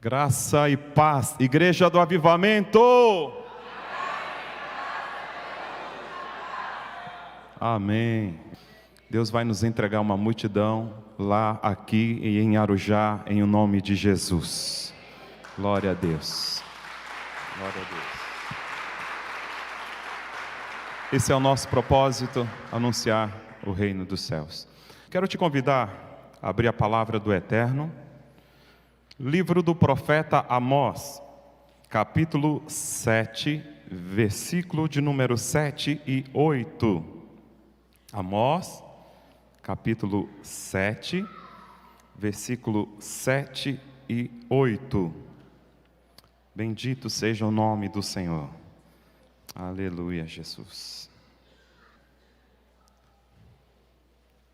Graça e paz, Igreja do Avivamento. Amém. Deus vai nos entregar uma multidão lá, aqui e em Arujá, em o nome de Jesus. Glória a Deus. Glória a Deus. Esse é o nosso propósito, anunciar o reino dos céus. Quero te convidar a abrir a palavra do Eterno. Livro do profeta Amós, capítulo 7, versículo de número 7 e 8. Amós, capítulo 7, versículo 7 e 8. Bendito seja o nome do Senhor. Aleluia, Jesus.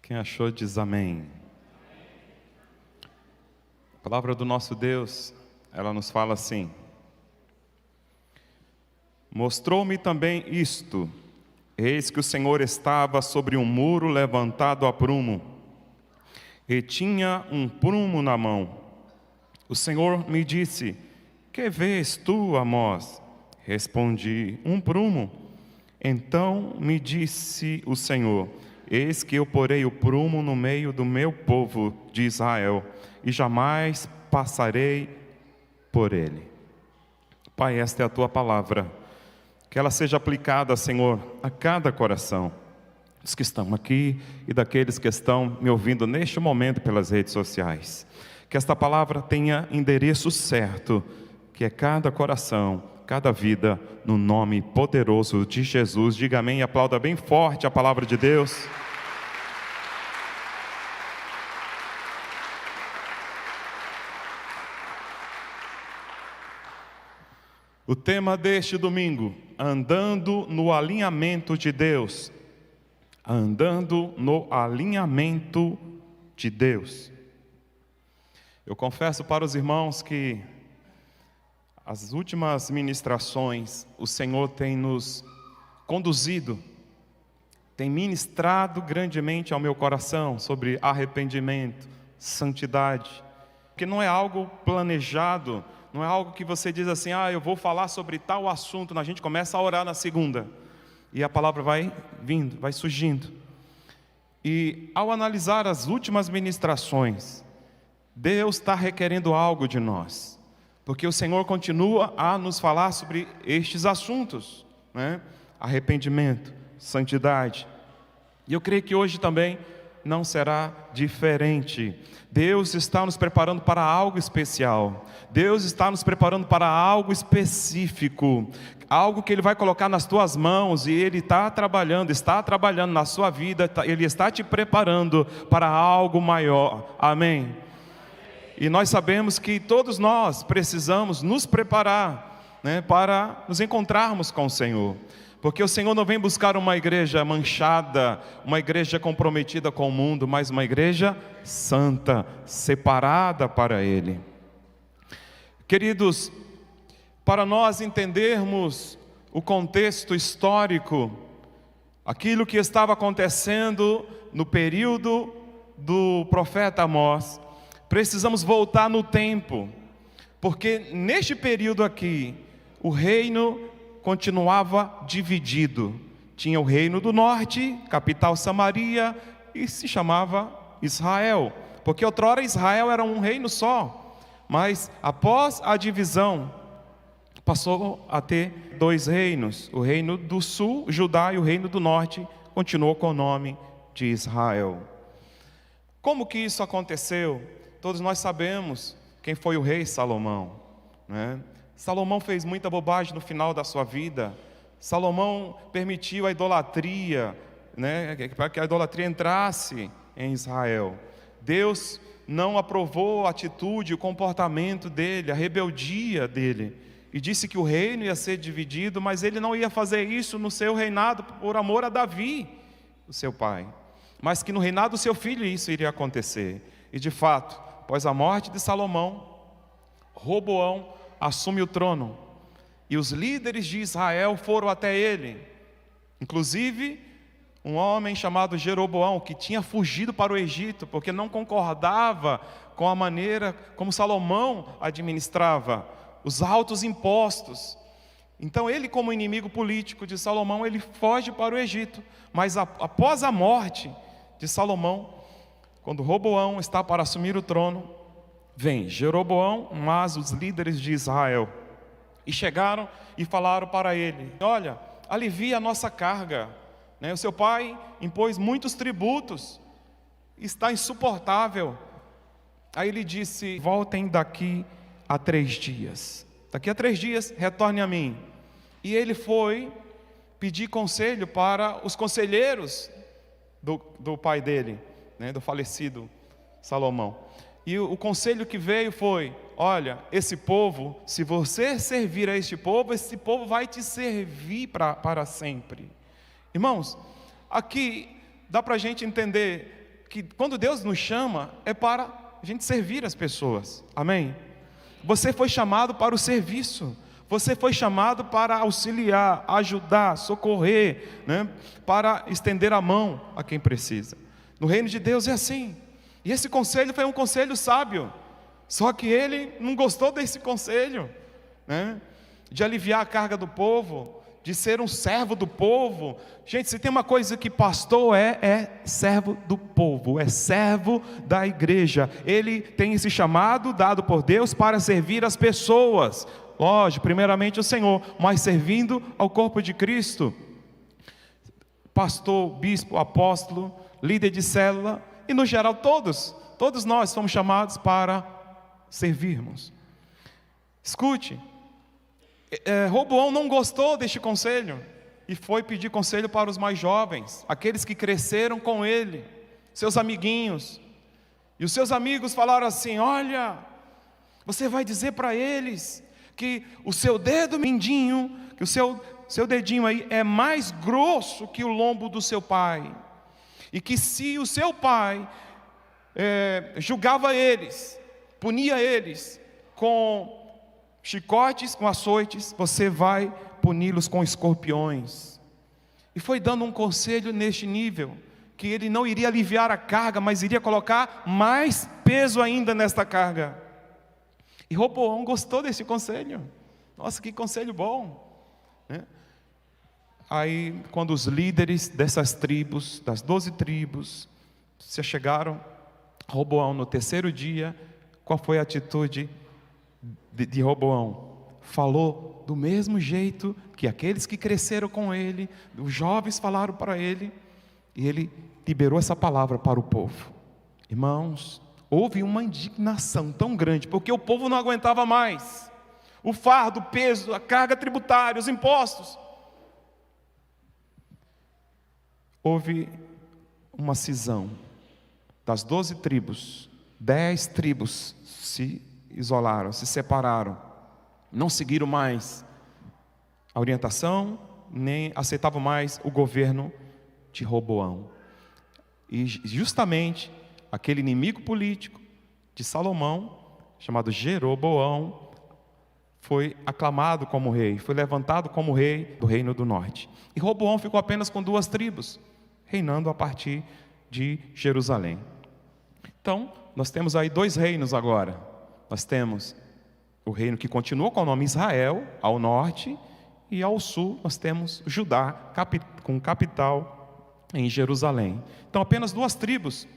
Quem achou diz amém. A palavra do nosso Deus, ela nos fala assim: mostrou-me também isto, eis que o Senhor estava sobre um muro levantado a prumo, e tinha um prumo na mão. O Senhor me disse: que vês tu, Amós? Respondi: um prumo. Então me disse o Senhor: eis que eu porei o prumo no meio do meu povo de Israel, e jamais passarei por ele. Pai, esta é a tua palavra, que ela seja aplicada, Senhor, a cada coração dos que estão aqui e daqueles que estão me ouvindo neste momento pelas redes sociais. Que esta palavra tenha endereço certo, que é cada coração, cada vida, no nome poderoso de Jesus. Diga amém e aplauda bem forte a palavra de Deus. O tema deste domingo: andando no alinhamento de Deus. Andando no alinhamento de Deus. Eu confesso para os irmãos que as últimas ministrações o Senhor tem nos conduzido, tem ministrado grandemente ao meu coração sobre arrependimento, santidade, que não é algo planejado. Não é algo que você diz assim: eu vou falar sobre tal assunto. A gente começa a orar na segunda, e a palavra vai vindo, vai surgindo. E ao analisar as últimas ministrações, Deus está requerendo algo de nós, porque o Senhor continua a nos falar sobre estes assuntos, né? Arrependimento, santidade. E eu creio que hoje também não será diferente. Deus está nos preparando para algo especial. Deus está nos preparando para algo específico, algo que Ele vai colocar nas tuas mãos, e Ele está trabalhando na sua vida, Ele está te preparando para algo maior. Amém? E nós sabemos que todos nós precisamos nos preparar, né, para nos encontrarmos com o Senhor. Porque o Senhor não vem buscar uma igreja manchada, uma igreja comprometida com o mundo, mas uma igreja santa, separada para Ele. Queridos, para nós entendermos o contexto histórico, aquilo que estava acontecendo no período do profeta Amós, precisamos voltar no tempo, porque neste período aqui, o reino continuava dividido. Tinha o reino do norte, capital Samaria, e se chamava Israel, porque outrora Israel era um reino só, mas após a divisão, passou a ter dois reinos. O reino do sul, Judá, e o reino do norte continuou com o nome de Israel. Como que isso aconteceu? Todos nós sabemos quem foi o rei Salomão, né? Salomão fez muita bobagem no final da sua vida. Salomão permitiu a idolatria, né, para que a idolatria entrasse em Israel. Deus não aprovou a atitude, o comportamento dele, a rebeldia dele, e disse que o reino ia ser dividido, mas ele não ia fazer isso no seu reinado por amor a Davi, o seu pai, mas que no reinado do seu filho isso iria acontecer. E de fato, após a morte de Salomão, Roboão assume o trono, e os líderes de Israel foram até ele, inclusive um homem chamado Jeroboão, que tinha fugido para o Egito, porque não concordava com a maneira como Salomão administrava os altos impostos. Então ele, como inimigo político de Salomão, ele foge para o Egito. Mas após a morte de Salomão, quando Roboão está para assumir o trono, vem Jeroboão, mas os líderes de Israel, e chegaram e falaram para ele: olha, alivia a nossa carga, né? O seu pai impôs muitos tributos, está insuportável. Aí ele disse: voltem daqui a 3 dias. Daqui a 3 dias retorne a mim. E ele foi pedir conselho para os conselheiros do pai dele, né, do falecido Salomão. E o conselho que veio foi: olha, esse povo, se você servir a este povo, esse povo vai te servir para sempre. Irmãos, aqui dá para a gente entender que quando Deus nos chama, é para a gente servir as pessoas, amém? Você foi chamado para o serviço, você foi chamado para auxiliar, ajudar, socorrer, né? Para estender a mão a quem precisa. No reino de Deus é assim. E esse conselho foi um conselho sábio, só que ele não gostou desse conselho, né? De aliviar a carga do povo, de ser um servo do povo. Gente, se tem uma coisa que pastor é servo do povo, é servo da igreja. Ele tem esse chamado dado por Deus para servir as pessoas, lógico, primeiramente o Senhor, mas servindo ao corpo de Cristo. Pastor, bispo, apóstolo, líder de célula, e no geral todos nós somos chamados para servirmos. Escute, Roboão não gostou deste conselho e foi pedir conselho para os mais jovens, aqueles que cresceram com ele, seus amiguinhos. E os seus amigos falaram assim: olha, você vai dizer para eles que o seu dedo mindinho, que o seu dedinho aí é mais grosso que o lombo do seu pai, e que se o seu pai julgava eles, punia eles com chicotes, com açoites, você vai puni-los com escorpiões. E foi dando um conselho neste nível, que ele não iria aliviar a carga, mas iria colocar mais peso ainda nesta carga. E Roboão gostou desse conselho. Nossa, que conselho bom, né? Aí, quando os líderes dessas tribos, das 12 tribos, se chegaram, Roboão no 3º dia, qual foi a atitude de Roboão? Falou do mesmo jeito que aqueles que cresceram com ele, os jovens falaram para ele, e ele liberou essa palavra para o povo. Irmãos, houve uma indignação tão grande, porque o povo não aguentava mais o fardo, o peso, a carga tributária, os impostos. Houve uma cisão das 12 tribos, 10 tribos se isolaram, se separaram, não seguiram mais a orientação, nem aceitavam mais o governo de Roboão. E justamente aquele inimigo político de Salomão, chamado Jeroboão, foi aclamado como rei, foi levantado como rei do reino do norte. E Roboão ficou apenas com 2 tribos, reinando a partir de Jerusalém. Então, nós temos aí 2 reinos agora. Nós temos o reino que continua com o nome Israel, ao norte, e ao sul nós temos Judá, com capital em Jerusalém. Então, apenas 2 tribos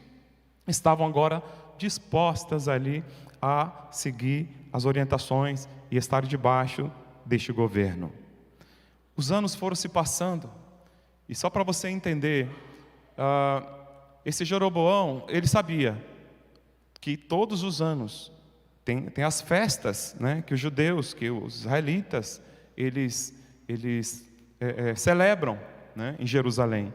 estavam agora dispostas ali a seguir as orientações e estar debaixo deste governo. Os anos foram se passando, e só para você entender, esse Jeroboão, ele sabia que todos os anos tem as festas, né, que os judeus, que os israelitas, eles celebram, né, em Jerusalém.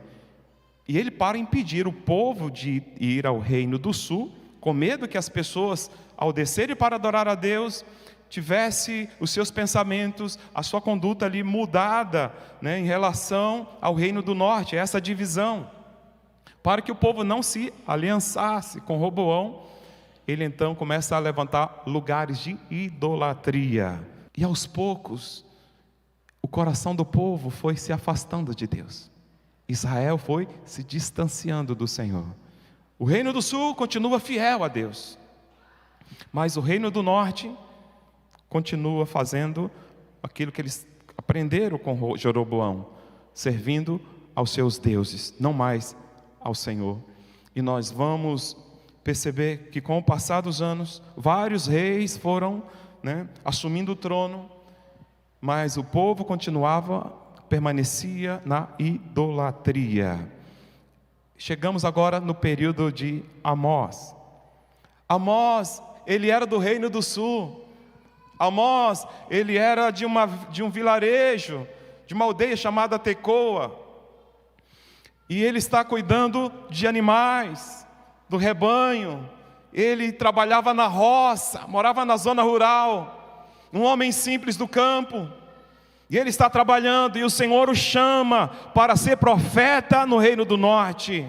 E ele, para impedir o povo de ir ao reino do sul, com medo que as pessoas, ao descerem para adorar a Deus, tivesse os seus pensamentos, a sua conduta ali mudada, né, em relação ao reino do norte, essa divisão, para que o povo não se aliançasse com Roboão, ele então começa a levantar lugares de idolatria. E aos poucos, o coração do povo foi se afastando de Deus. Israel foi se distanciando do Senhor. O reino do sul continua fiel a Deus, mas o reino do norte continua fazendo aquilo que eles aprenderam com Jeroboão, servindo aos seus deuses, não mais ao Senhor. E nós vamos perceber que com o passar dos anos, vários reis foram, assumindo o trono, mas o povo permanecia na idolatria. Chegamos agora no período de Amós. Amós, ele era do reino do sul. Amós, ele era de um vilarejo, de uma aldeia chamada Tecoa. E ele está cuidando de animais, do rebanho. Ele trabalhava na roça, morava na zona rural, um homem simples do campo. E ele está trabalhando, e o Senhor o chama para ser profeta no reino do norte.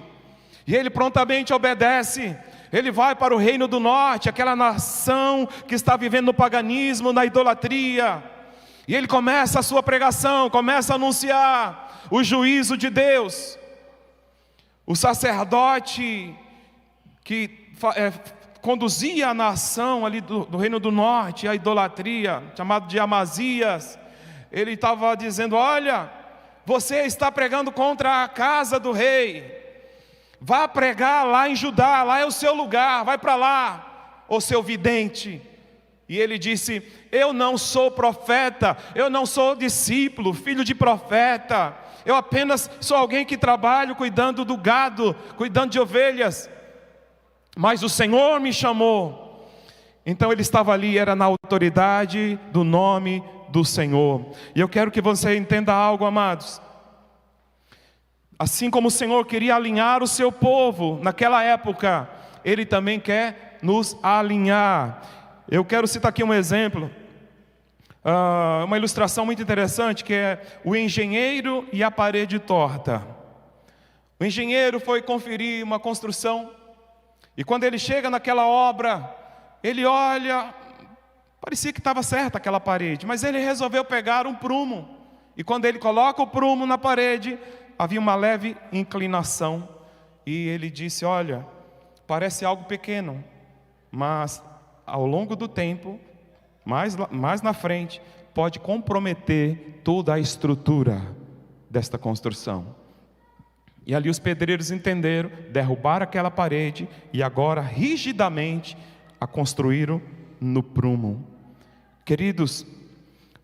E ele prontamente obedece. Ele vai para o reino do norte, aquela nação que está vivendo no paganismo, na idolatria. E ele começa a sua pregação, começa a anunciar o juízo de Deus. O sacerdote que conduzia a nação ali do reino do norte, a idolatria, chamado de Amazias, ele estava dizendo: olha, você está pregando contra a casa do rei, vá pregar lá em Judá, lá é o seu lugar, vai para lá, ô seu vidente. E ele disse: eu não sou profeta, eu não sou discípulo, filho de profeta, eu apenas sou alguém que trabalho cuidando do gado, cuidando de ovelhas, mas o Senhor me chamou. Então ele estava ali, era na autoridade do nome do Senhor. E eu quero que você entenda algo, amados. Assim como o Senhor queria alinhar o seu povo naquela época, Ele também quer nos alinhar. Eu quero citar aqui um exemplo, uma ilustração muito interessante, que é o engenheiro e a parede torta. O engenheiro foi conferir uma construção, e quando ele chega naquela obra, ele olha, parecia que estava certa aquela parede, mas ele resolveu pegar um prumo, e quando ele coloca o prumo na parede, havia uma leve inclinação, e ele disse: olha, parece algo pequeno, mas ao longo do tempo, mais na frente, pode comprometer toda a estrutura desta construção. E ali os pedreiros entenderam, derrubaram aquela parede, e agora rigidamente a construíram no prumo. Queridos,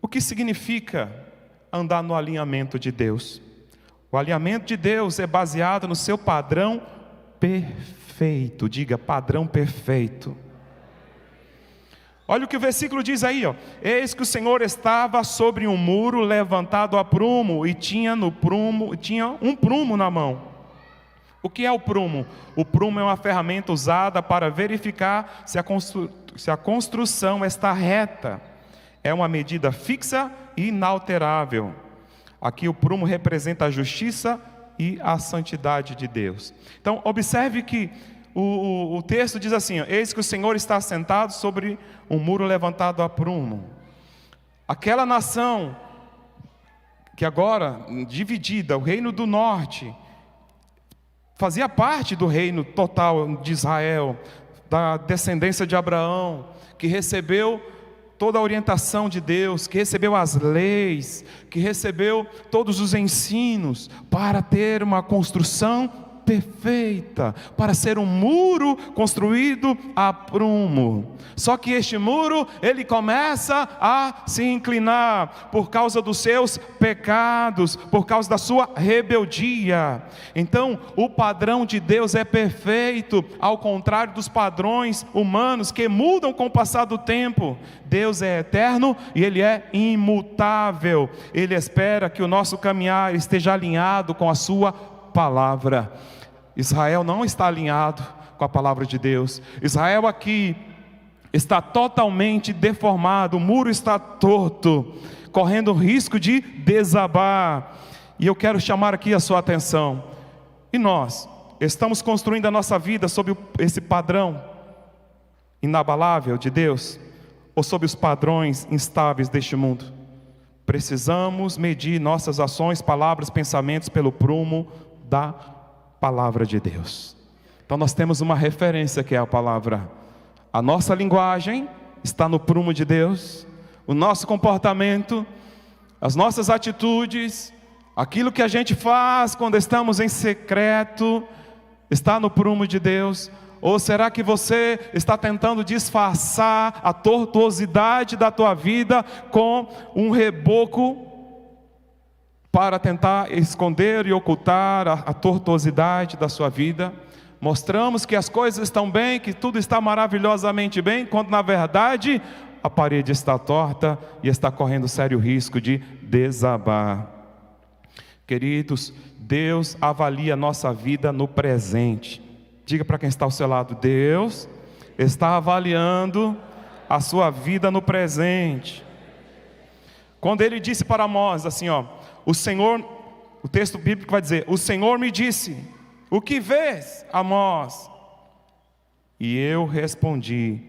o que significa andar no alinhamento de Deus? O alinhamento de Deus é baseado no seu padrão perfeito. Diga: padrão perfeito. Olha o que o versículo diz aí, ó. Eis que o Senhor estava sobre um muro levantado a prumo, e tinha um prumo na mão. O que é o prumo? O prumo é uma ferramenta usada para verificar se a construção está reta. É uma medida fixa e inalterável. Aqui o prumo representa a justiça e a santidade de Deus. Então observe que o texto diz assim, ó: eis que o Senhor está sentado sobre um muro levantado a prumo. Aquela nação que agora dividida, o reino do norte, fazia parte do reino total de Israel, da descendência de Abraão, que recebeu toda a orientação de Deus, que recebeu as leis, que recebeu todos os ensinos para ter uma construção perfeita, para ser um muro construído a prumo. Só que este muro, ele começa a se inclinar por causa dos seus pecados, por causa da sua rebeldia. Então o padrão de Deus é perfeito, ao contrário dos padrões humanos que mudam com o passar do tempo. Deus é eterno e Ele é imutável. Ele espera que o nosso caminhar esteja alinhado com a sua palavra. Israel não está alinhado com a palavra de Deus. Israel aqui está totalmente deformado, o muro está torto, correndo risco de desabar. E eu quero chamar aqui a sua atenção. E nós estamos construindo a nossa vida sob esse padrão inabalável de Deus, ou sob os padrões instáveis deste mundo? Precisamos medir nossas ações, palavras, pensamentos pelo prumo da palavra de Deus. Então nós temos uma referência que é a palavra. A nossa linguagem está no prumo de Deus. O nosso comportamento, as nossas atitudes, aquilo que a gente faz quando estamos em secreto, está no prumo de Deus. Ou será que você está tentando disfarçar a tortuosidade da tua vida com um reboco para tentar esconder e ocultar a tortuosidade da sua vida? Mostramos que as coisas estão bem, que tudo está maravilhosamente bem, quando na verdade a parede está torta e está correndo sério risco de desabar. Queridos, Deus avalia a nossa vida no presente. Diga para quem está ao seu lado: Deus está avaliando a sua vida no presente. Quando Ele disse para Amós assim, o Senhor, o texto bíblico vai dizer: o Senhor me disse, o que vês, Amós? E eu respondi: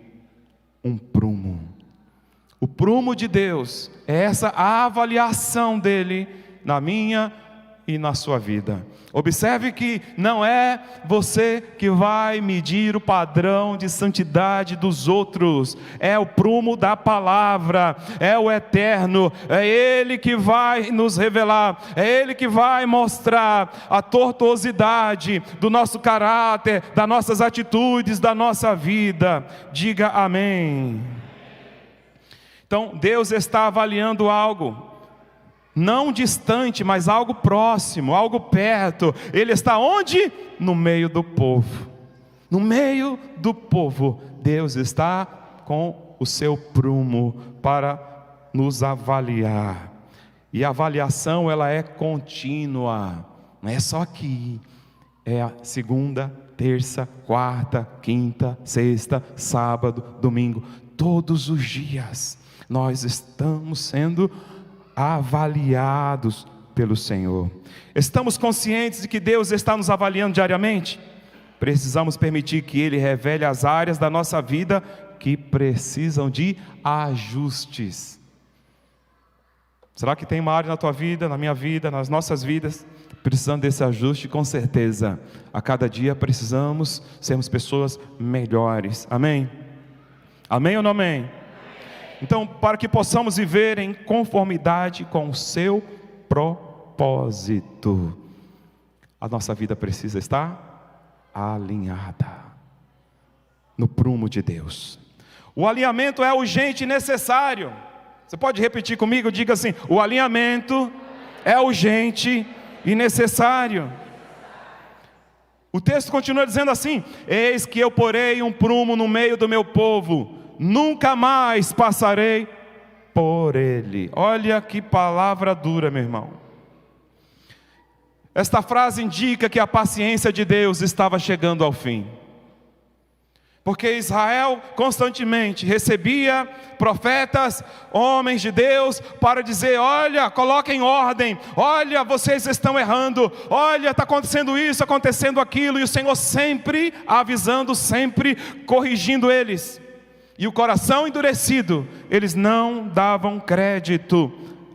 um prumo. O prumo de Deus é essa a avaliação dele na minha e na sua vida. Observe que não é você que vai medir o padrão de santidade dos outros, é o prumo da palavra, é o eterno, é Ele que vai nos revelar, é Ele que vai mostrar a tortuosidade do nosso caráter, das nossas atitudes, da nossa vida. Diga amém. Então Deus está avaliando algo não distante, mas algo próximo, algo perto. Ele está onde? No meio do povo. No meio do povo, Deus está com o seu prumo para nos avaliar. E a avaliação, ela é contínua. Não é só aqui. É a segunda, terça, quarta, quinta, sexta, sábado, domingo. Todos os dias nós estamos sendo avaliados pelo Senhor. Estamos conscientes de que Deus está nos avaliando diariamente? Precisamos permitir que Ele revele as áreas da nossa vida que precisam de ajustes. Será que tem uma área na tua vida, na minha vida, nas nossas vidas, precisando desse ajuste? Com certeza. A cada dia precisamos sermos pessoas melhores. Amém? Amém ou não amém? Então, para que possamos viver em conformidade com o seu propósito, a nossa vida precisa estar alinhada no prumo de Deus. O alinhamento é urgente e necessário. Você pode repetir comigo? Diga assim: o alinhamento é urgente e necessário. O texto continua dizendo assim: eis que eu porei um prumo no meio do meu povo, nunca mais passarei por ele. Olha que palavra dura, meu irmão. Esta frase indica que a paciência de Deus estava chegando ao fim. Porque Israel constantemente recebia profetas, homens de Deus, para dizer: olha, coloquem em ordem, olha, vocês estão errando, olha, está acontecendo isso, acontecendo aquilo, e o Senhor sempre avisando, sempre corrigindo eles. E o coração endurecido, eles não davam crédito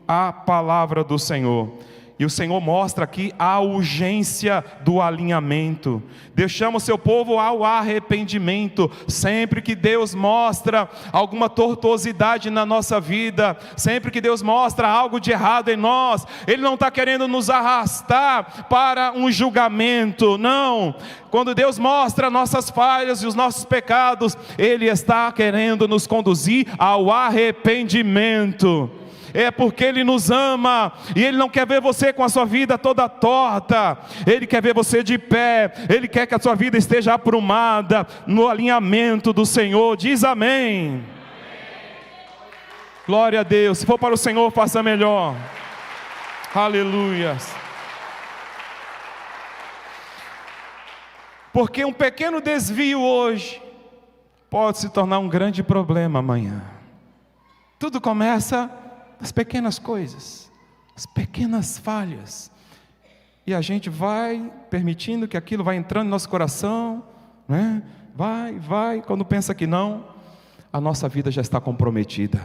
à palavra do Senhor. E o Senhor mostra aqui a urgência do alinhamento. Deus chama o seu povo ao arrependimento. Sempre que Deus mostra alguma tortuosidade na nossa vida, sempre que Deus mostra algo de errado em nós, Ele não está querendo nos arrastar para um julgamento, não. Quando Deus mostra nossas falhas e os nossos pecados, Ele está querendo nos conduzir ao arrependimento. É porque Ele nos ama, e Ele não quer ver você com a sua vida toda torta. Ele quer ver você de pé. Ele quer que a sua vida esteja aprumada no alinhamento do Senhor. Diz amém. Glória a Deus. Se for para o Senhor, faça melhor. Aleluia. Porque um pequeno desvio hoje pode se tornar um grande problema amanhã. Tudo começa as pequenas coisas, as pequenas falhas, e a gente vai permitindo que aquilo vai entrando no nosso coração, né? Vai, quando pensa que não, a nossa vida já está comprometida.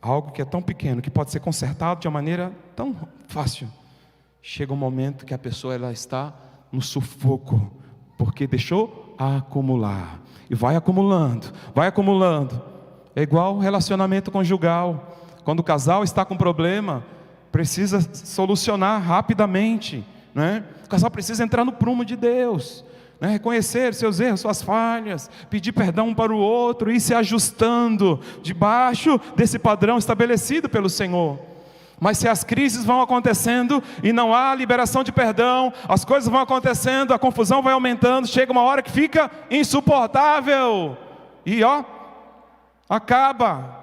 algo que é tão pequeno, que pode ser consertado de uma maneira tão fácil, chega um momento que a pessoa ela está no sufoco, porque deixou acumular, e vai acumulando, vai acumulando. É igual relacionamento conjugal, quando o casal está com problema, precisa solucionar rapidamente, né? O casal precisa entrar no prumo de Deus, né? Reconhecer seus erros, suas falhas, pedir perdão um para o outro, e ir se ajustando debaixo desse padrão estabelecido pelo Senhor. Mas se as crises vão acontecendo e não há liberação de perdão, as coisas vão acontecendo, a confusão vai aumentando, chega uma hora que fica insuportável, e acaba.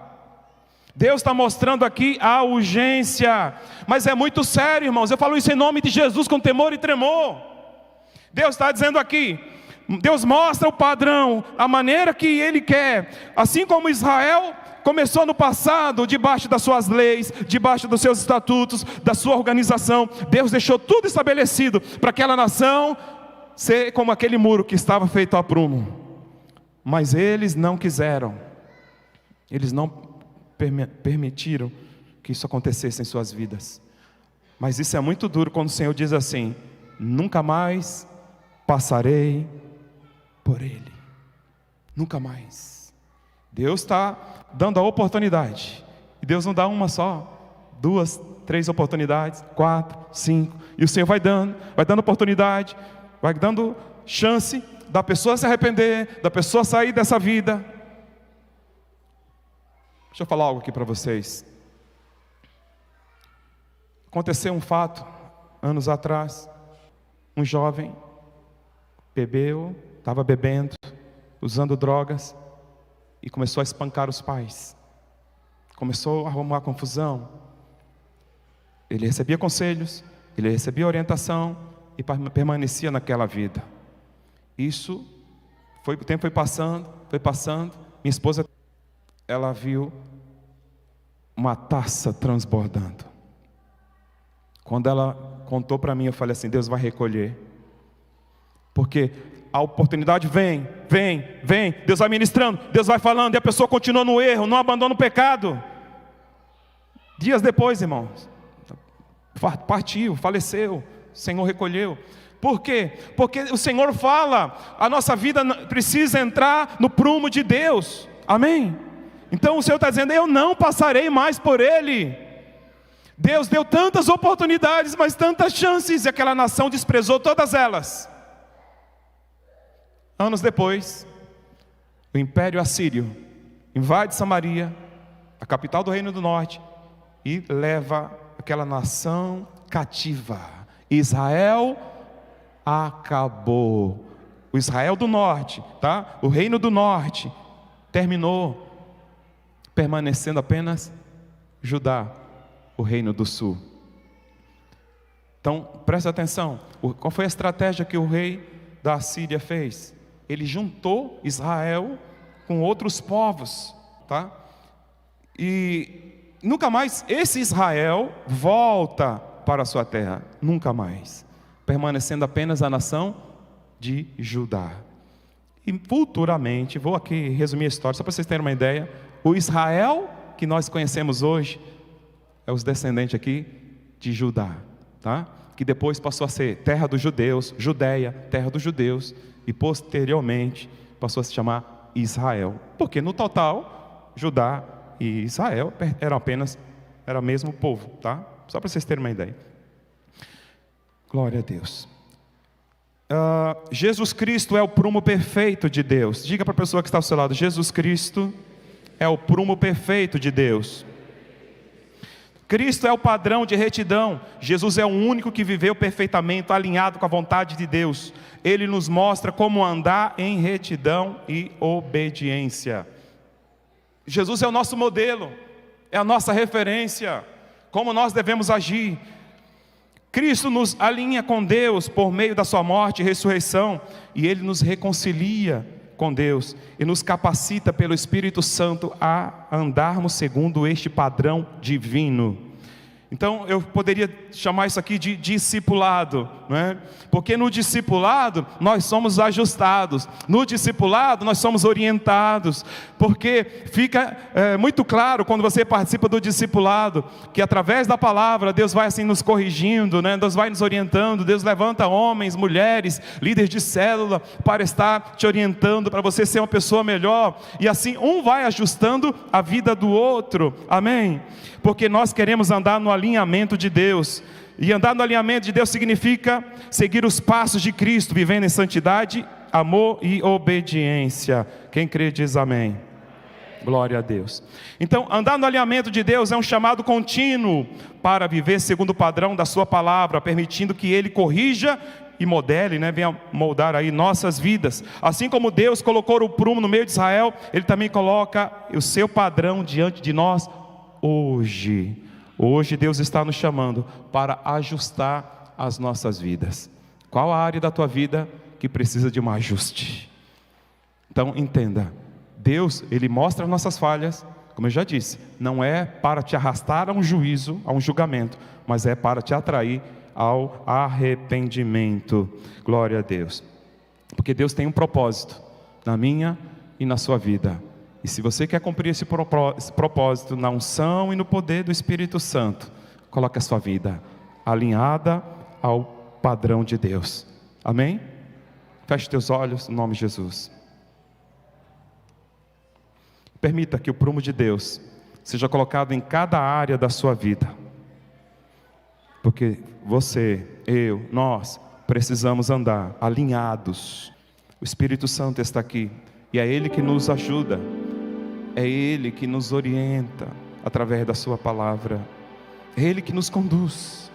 Deus está mostrando aqui a urgência, mas é muito sério, irmãos. Eu falo isso em nome de Jesus com temor e tremor. Deus está dizendo aqui, Deus mostra o padrão, a maneira que Ele quer. Assim como Israel começou no passado, debaixo das suas leis, debaixo dos seus estatutos, da sua organização, Deus deixou tudo estabelecido para aquela nação ser como aquele muro que estava feito a prumo. Mas eles não quiseram, eles não permitiram que isso acontecesse em suas vidas. Mas isso é muito duro quando o Senhor diz assim: nunca mais passarei por ele, nunca mais. Deus está dando a oportunidade, e Deus não dá uma só, 2, 3 oportunidades, 4, 5, e o Senhor vai dando oportunidade, vai dando chance da pessoa se arrepender, da pessoa sair dessa vida. Deixa eu falar algo aqui para vocês. Aconteceu um fato, anos atrás. Um jovem bebeu, estava bebendo, usando drogas, e começou a espancar os pais. Começou a arrumar confusão. Ele recebia conselhos, ele recebia orientação, e permanecia naquela vida. O tempo foi passando. Minha esposa, ela viu uma taça transbordando. Quando ela contou para mim, eu falei assim: Deus vai recolher, porque a oportunidade vem, Deus vai ministrando, Deus vai falando, e a pessoa continua no erro, não abandona o pecado. Dias depois, irmãos, partiu, faleceu, o Senhor recolheu. Por quê? Porque o Senhor fala, a nossa vida precisa entrar no prumo de Deus, amém? Então o Senhor está dizendo: eu não passarei mais por ele. Deus deu tantas oportunidades, mas tantas chances, e aquela nação desprezou todas elas. Anos depois, o Império Assírio invade Samaria, a capital do Reino do Norte, e leva aquela nação cativa. Israel acabou. O Israel do Norte, tá? O Reino do Norte terminou, permanecendo apenas Judá, o Reino do Sul. Então, presta atenção. Qual foi a estratégia que o rei da Síria fez? Ele juntou Israel com outros povos, tá? E nunca mais esse Israel volta para a sua terra, nunca mais, permanecendo apenas a nação de Judá. E futuramente, vou aqui resumir a história, só para vocês terem uma ideia. O Israel que nós conhecemos hoje é os descendentes aqui de Judá, tá? Que depois passou a ser terra dos judeus, Judeia, terra dos judeus, e posteriormente passou a se chamar Israel, porque no total Judá e Israel era o mesmo povo, tá? Só para vocês terem uma ideia. Glória a Deus. Jesus Cristo é o prumo perfeito de Deus. Diga para a pessoa que está ao seu lado: Jesus Cristo é o prumo perfeito de Deus. Cristo é o padrão de retidão. Jesus é o único que viveu perfeitamente alinhado com a vontade de Deus. Ele nos mostra como andar em retidão e obediência. Jesus é o nosso modelo, é a nossa referência, como nós devemos agir. Cristo nos alinha com Deus por meio da sua morte e ressurreição, e Ele nos reconcilia com Deus e nos capacita pelo Espírito Santo a andarmos segundo este padrão divino. Então eu poderia chamar isso aqui de discipulado, não é? Porque no discipulado nós somos ajustados, no discipulado nós somos orientados, porque fica muito claro quando você participa do discipulado, que através da palavra Deus vai assim nos corrigindo, né? Deus vai nos orientando, Deus levanta homens, mulheres, líderes de célula para estar te orientando, para você ser uma pessoa melhor, e assim um vai ajustando a vida do outro, amém? Porque nós queremos andar no alinhamento de Deus, e andar no alinhamento de Deus significa seguir os passos de Cristo, vivendo em santidade, amor e obediência. Quem crê diz amém. Glória a Deus. Então, andar no alinhamento de Deus é um chamado contínuo para viver segundo o padrão da sua palavra, permitindo que Ele corrija e modele, né, venha moldar aí nossas vidas. Assim como Deus colocou o prumo no meio de Israel, Ele também coloca o seu padrão diante de nós hoje. Hoje Deus está nos chamando para ajustar as nossas vidas. Qual a área da tua vida que precisa de um ajuste? Então entenda, Deus, Ele mostra as nossas falhas, como eu já disse, não é para te arrastar a um juízo, a um julgamento, mas é para te atrair ao arrependimento. Glória a Deus. Porque Deus tem um propósito na minha e na sua vida. E se você quer cumprir esse propósito na unção e no poder do Espírito Santo, coloque a sua vida alinhada ao padrão de Deus. Amém? Feche teus olhos em nome de Jesus. Permita que o prumo de Deus seja colocado em cada área da sua vida. Porque você, eu, nós precisamos andar alinhados. O Espírito Santo está aqui e é Ele que nos ajuda. É Ele que nos orienta através da sua palavra. É Ele que nos conduz.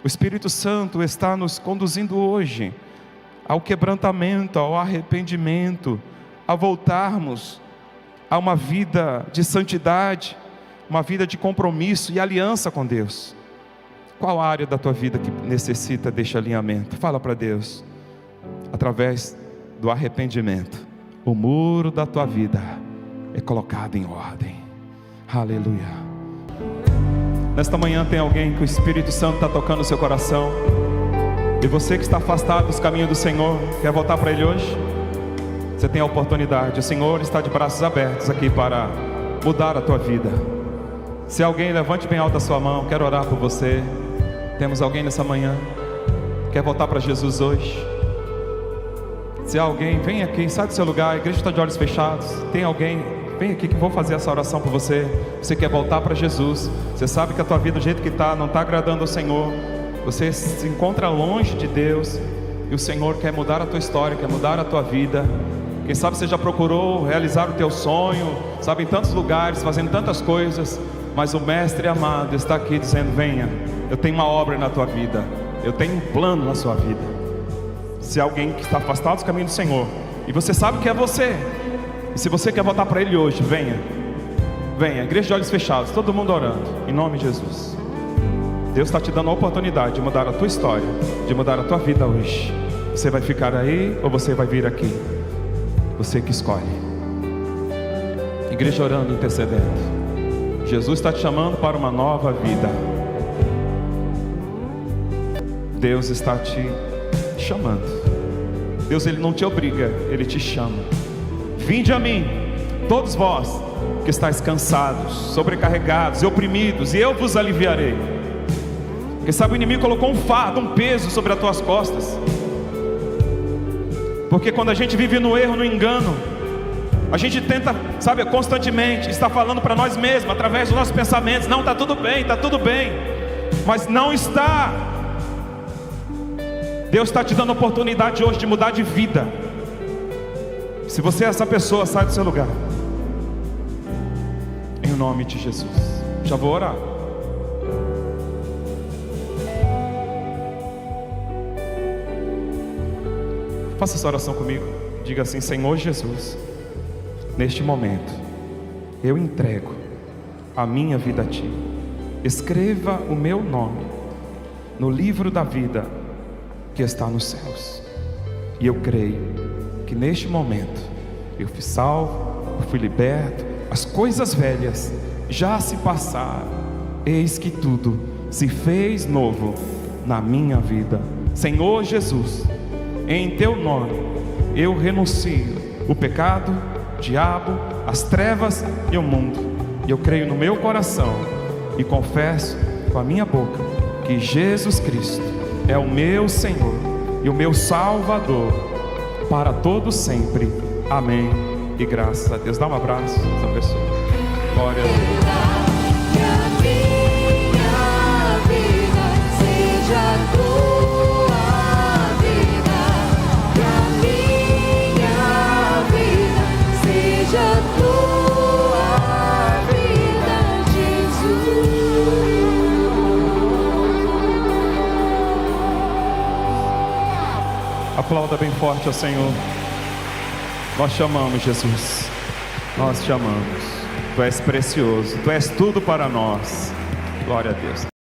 O Espírito Santo está nos conduzindo hoje ao quebrantamento, ao arrependimento, a voltarmos a uma vida de santidade, uma vida de compromisso e aliança com Deus. Qual área da tua vida que necessita deste alinhamento? Fala para Deus. Através do arrependimento, o muro da tua vida é colocado em ordem. Aleluia. Nesta manhã tem alguém que o Espírito Santo está tocando no seu coração, e você que está afastado dos caminhos do Senhor, quer voltar para Ele hoje? Você tem a oportunidade. O Senhor está de braços abertos aqui para mudar a tua vida. Se alguém, levante bem alta a sua mão, quero orar por você. Temos alguém nessa manhã quer voltar para Jesus hoje? Se alguém, vem aqui, sai do seu lugar, a igreja está de olhos fechados. Tem alguém, vem aqui que eu vou fazer essa oração por você. Você quer voltar para Jesus, você sabe que a tua vida do jeito que está, não está agradando ao Senhor, você se encontra longe de Deus, e o Senhor quer mudar a tua história, quer mudar a tua vida. Quem sabe você já procurou realizar o teu sonho, sabe, em tantos lugares, fazendo tantas coisas, mas o Mestre amado está aqui dizendo: venha, eu tenho uma obra na tua vida, eu tenho um plano na sua vida. Se alguém que está afastado dos caminhos do Senhor, e você sabe que é você, e se você quer voltar para Ele hoje, venha. Venha, igreja de olhos fechados, todo mundo orando, em nome de Jesus. Deus está te dando a oportunidade de mudar a tua história, de mudar a tua vida hoje. Você vai ficar aí ou você vai vir aqui? Você que escolhe. Igreja orando, intercedendo. Jesus está te chamando para uma nova vida. Deus está te chamando. Deus, Ele não te obriga, Ele te chama. Vinde a mim, todos vós que estáis cansados, sobrecarregados e oprimidos, e eu vos aliviarei. Quem sabe o inimigo colocou um fardo, um peso sobre as tuas costas. Porque quando a gente vive no erro, no engano, a gente tenta, sabe, constantemente estar falando para nós mesmos, através dos nossos pensamentos: não, está tudo bem, mas não está. Deus está te dando a oportunidade hoje de mudar de vida. Se você é essa pessoa, sai do seu lugar, em nome de Jesus. Já vou orar. Faça essa oração comigo. Diga assim: Senhor Jesus, neste momento eu entrego a minha vida a Ti. Escreva o meu nome no livro da vida que está nos céus. E eu creio que neste momento eu fui salvo, eu fui liberto, as coisas velhas já se passaram, eis que tudo se fez novo na minha vida. Senhor Jesus, em teu nome eu renuncio o pecado, o diabo, as trevas e o mundo. E eu creio no meu coração e confesso com a minha boca que Jesus Cristo é o meu Senhor e o meu Salvador para todo sempre. Amém. E graças a Deus. Dá um abraço a essa pessoa. Glória a Deus. Aplauda bem forte ao Senhor. Nós te amamos, Jesus. Nós te amamos. Tu és precioso. Tu és tudo para nós. Glória a Deus.